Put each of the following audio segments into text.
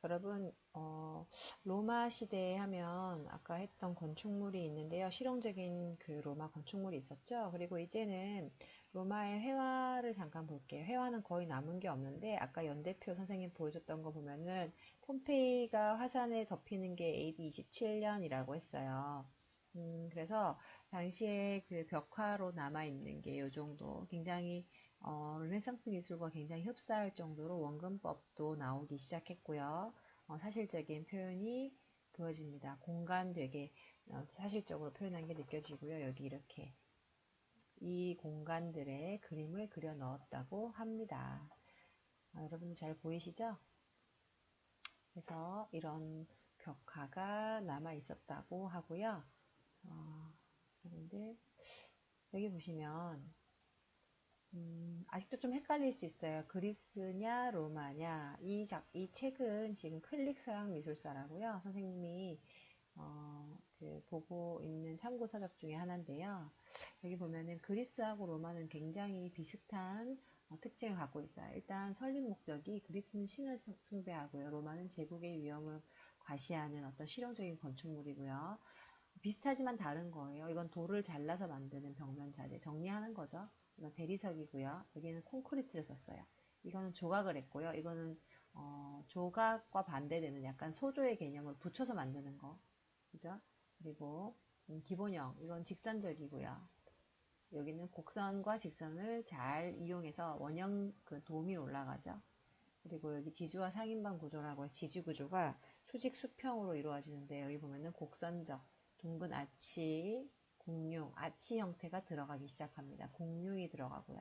여러분, 로마 시대 하면 아까 했던 건축물이 있는데요. 실용적인 그 로마 건축물이 있었죠. 그리고 이제는 로마의 회화를 잠깐 볼게요. 회화는 거의 남은 게 없는데 아까 연대표 선생님 보여줬던 거 보면은 폼페이가 화산에 덮이는 게 AD 27년이라고 했어요. 그래서 당시에 그 벽화로 남아있는 게 이 정도 굉장히 르네상스 미술과 굉장히 흡사할 정도로 원근법도 나오기 시작했고요. 사실적인 표현이 보여집니다. 공간 되게 사실적으로 표현한 게 느껴지고요. 여기 이렇게 이 공간들의 그림을 그려 넣었다고 합니다. 여러분 잘 보이시죠? 그래서 이런 벽화가 남아 있었다고 하고요. 여러분들 여기 보시면 아직도 좀 헷갈릴 수 있어요. 그리스냐, 로마냐. 이 책은 지금 클릭 서양 미술사라고요. 선생님이, 보고 있는 참고 서적 중에 하나인데요. 여기 보면은 그리스하고 로마는 굉장히 비슷한 특징을 갖고 있어요. 일단 설립 목적이 그리스는 신을 숭배하고요. 로마는 제국의 위험을 과시하는 어떤 실용적인 건축물이고요. 비슷하지만 다른 거예요. 이건 돌을 잘라서 만드는 벽면 자재, 정리하는 거죠. 이건 대리석이고요. 여기는 콘크리트를 썼어요. 이거는 조각을 했고요. 이거는 조각과 반대되는 약간 소조의 개념을 붙여서 만드는 거. 그죠? 그리고 기본형, 이건 직선적이고요. 여기는 곡선과 직선을 잘 이용해서 원형 그 돔이 올라가죠. 그리고 여기 지주와 상인방 구조라고 해서 지지 구조가 수직 수평으로 이루어지는데 여기 보면은 곡선적, 둥근 아치, 공룡, 아치 형태가 들어가기 시작합니다. 공룡이 들어가고요.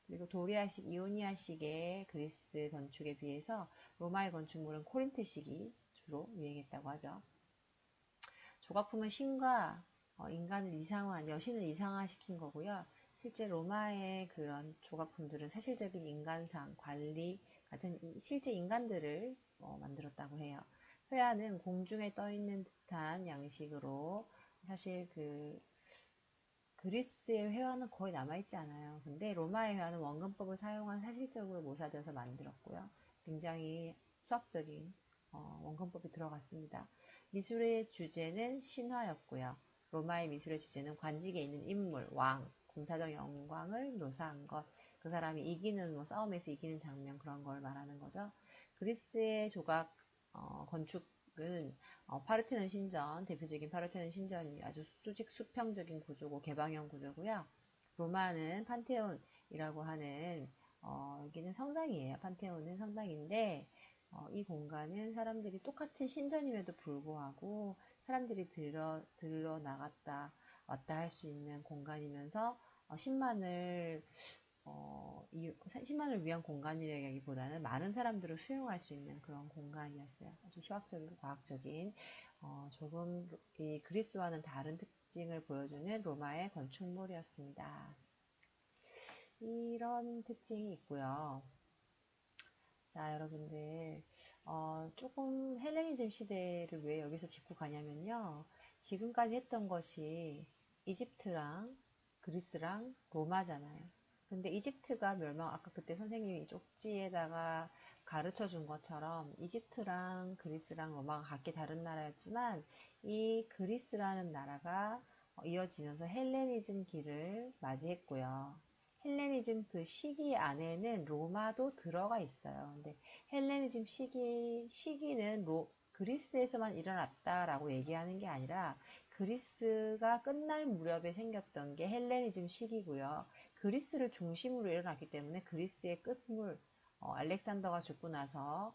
그리고 도리아식, 이오니아식의 그리스 건축에 비해서 로마의 건축물은 코린트식이 주로 유행했다고 하죠. 조각품은 신과 인간을 이상화한, 여신을 이상화시킨 거고요. 실제 로마의 그런 조각품들은 사실적인 인간상, 관리 같은 실제 인간들을 만들었다고 해요. 회화는 공중에 떠 있는 듯한 양식으로 사실 그리스의 회화는 거의 남아있지 않아요. 근데 로마의 회화는 원근법을 사용한 사실적으로 모사되어서 만들었고요. 굉장히 수학적인 원근법이 들어갔습니다. 미술의 주제는 신화였고요. 로마의 미술의 주제는 관직에 있는 인물, 왕, 군사적 영광을 묘사한 것, 그 사람이 이기는 싸움에서 이기는 장면 그런 걸 말하는 거죠. 그리스의 조각 건축은 파르테논 신전, 대표적인 파르테논 신전이 아주 수직 수평적인 구조고 개방형 구조고요. 로마는 판테온이라고 하는 여기는 성당이에요. 판테온은 성당인데 이 공간은 사람들이 똑같은 신전임에도 불구하고 사람들이 들러 나갔다 왔다 할 수 있는 공간이면서 신만을 위한 공간이라기보다는 많은 사람들을 수용할 수 있는 그런 공간이었어요. 아주 수학적이고 과학적인 조금 이 그리스와는 다른 특징을 보여주는 로마의 건축물이었습니다. 이런 특징이 있고요. 자, 여러분들, 조금 헬레니즘 시대를 왜 여기서 짚고 가냐면요. 지금까지 했던 것이 이집트랑 그리스랑 로마잖아요. 근데 이집트가 아까 그때 선생님이 쪽지에다가 가르쳐 준 것처럼 이집트랑 그리스랑 로마가 각기 다른 나라였지만 이 그리스라는 나라가 이어지면서 헬레니즘 기를 맞이했고요. 헬레니즘 그 시기 안에는 로마도 들어가 있어요. 근데 헬레니즘 시기는 그리스에서만 일어났다라고 얘기하는 게 아니라 그리스가 끝날 무렵에 생겼던 게 헬레니즘 시기고요. 그리스를 중심으로 일어났기 때문에 그리스의 끝물, 알렉산더가 죽고 나서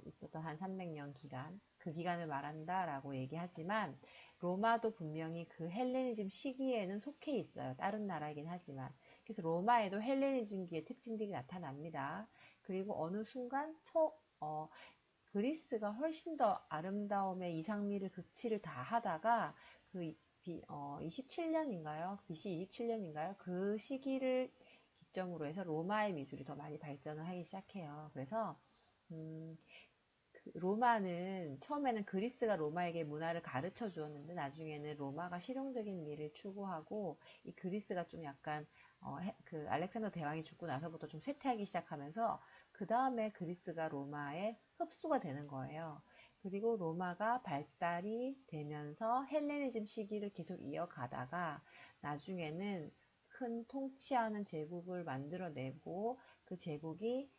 있었던 한 300년 기간, 그 기간을 말한다라고 얘기하지만 로마도 분명히 그 헬레니즘 시기에는 속해 있어요. 다른 나라이긴 하지만. 그래서 로마에도 헬레니즘기의 특징들이 나타납니다. 그리고 어느 순간 그리스가 훨씬 더 아름다움의 이상미를 극치를 다 하다가 27년인가요? BC 27년인가요? 그 시기를 기점으로 해서 로마의 미술이 더 많이 발전을 하기 시작해요. 그래서 로마는 처음에는 그리스가 로마에게 문화를 가르쳐 주었는데 나중에는 로마가 실용적인 미를 추구하고 이 그리스가 좀 약간 그 알렉산더 대왕이 죽고 나서부터 좀 쇠퇴하기 시작하면서 그 다음에 그리스가 로마에 흡수가 되는 거예요. 그리고 로마가 발달이 되면서 헬레니즘 시기를 계속 이어가다가 나중에는 큰 통치하는 제국을 만들어내고 그 제국이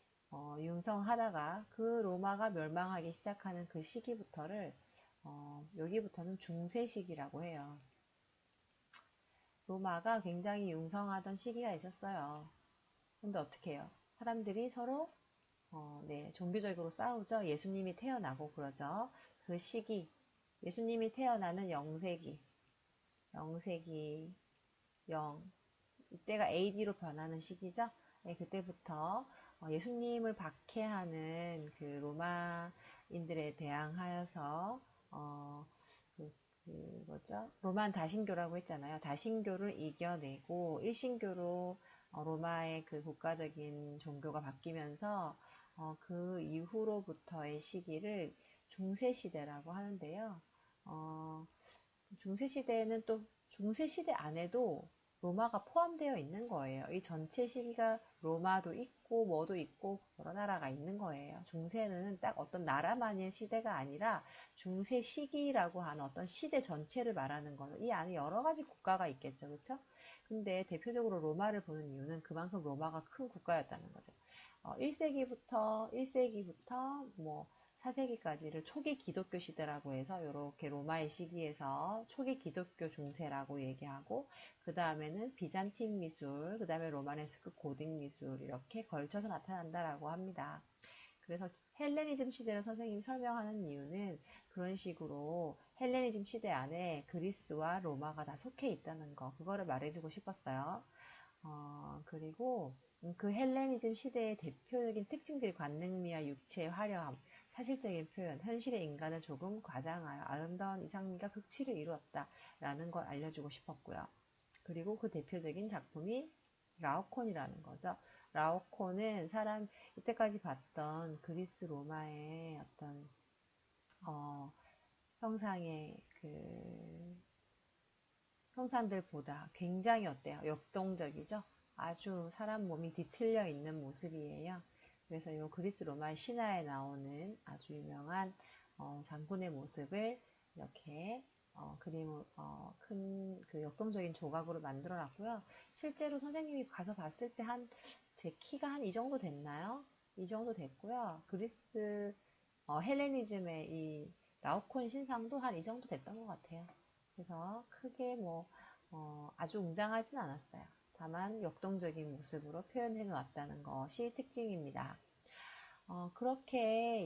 융성하다가 그 로마가 멸망하기 시작하는 그 시기부터를 여기부터는 중세 시기라고 해요. 로마가 굉장히 융성하던 시기가 있었어요. 근데 어떻게 해요? 사람들이 서로 네, 종교적으로 싸우죠. 예수님이 태어나고 그러죠. 그 시기, 예수님이 태어나는 영세기, 이때가 AD로 변하는 시기죠. 네, 그때부터 예수님을 박해하는 그 로마인들에 대항하여서 그, 뭐죠? 로만 다신교라고 했잖아요. 다신교를 이겨내고 일신교로 로마의 그 국가적인 종교가 바뀌면서 그 이후로부터의 시기를 중세시대라고 하는데요. 중세시대에는 또 중세시대 안에도 로마가 포함되어 있는 거예요. 이 전체 시기가 로마도 있고 뭐도 있고 여러 나라가 있는 거예요. 중세는 딱 어떤 나라만의 시대가 아니라 중세 시기라고 하는 어떤 시대 전체를 말하는 거죠. 이 안에 여러 가지 국가가 있겠죠. 그렇죠? 근데 대표적으로 로마를 보는 이유는 그만큼 로마가 큰 국가였다는 거죠. 1세기부터 뭐 4세기까지를 초기 기독교 시대라고 해서 이렇게 로마의 시기에서 초기 기독교 중세라고 얘기하고 그 다음에는 비잔틴 미술, 그 다음에 로마네스크 고딕 미술 이렇게 걸쳐서 나타난다라고 합니다. 그래서 헬레니즘 시대를 선생님이 설명하는 이유는 그런 식으로 헬레니즘 시대 안에 그리스와 로마가 다 속해 있다는 거, 그거를 말해주고 싶었어요. 그리고 그 헬레니즘 시대의 대표적인 특징들이 관능미와 육체의 화려함, 사실적인 표현, 현실의 인간을 조금 과장하여 아름다운 이상미가 극치를 이루었다라는 걸 알려주고 싶었고요. 그리고 그 대표적인 작품이 라오콘이라는 거죠. 라오콘은 이때까지 봤던 그리스 로마의 어떤 형상의 형상들보다 굉장히 어때요? 역동적이죠? 아주 사람 몸이 뒤틀려 있는 모습이에요. 그래서 이 그리스 로마 신화에 나오는 아주 유명한 장군의 모습을 이렇게 그림을 큰 그 역동적인 조각으로 만들어 놨고요. 실제로 선생님이 가서 봤을 때 제 키가 한 이 정도 됐나요? 이 정도 됐고요. 그리스 헬레니즘의 이 라오콘 신상도 한 이 정도 됐던 것 같아요. 그래서 크게 아주 웅장하진 않았어요. 다만 역동적인 모습으로 표현해 놓았다는 것이 특징입니다. 그렇게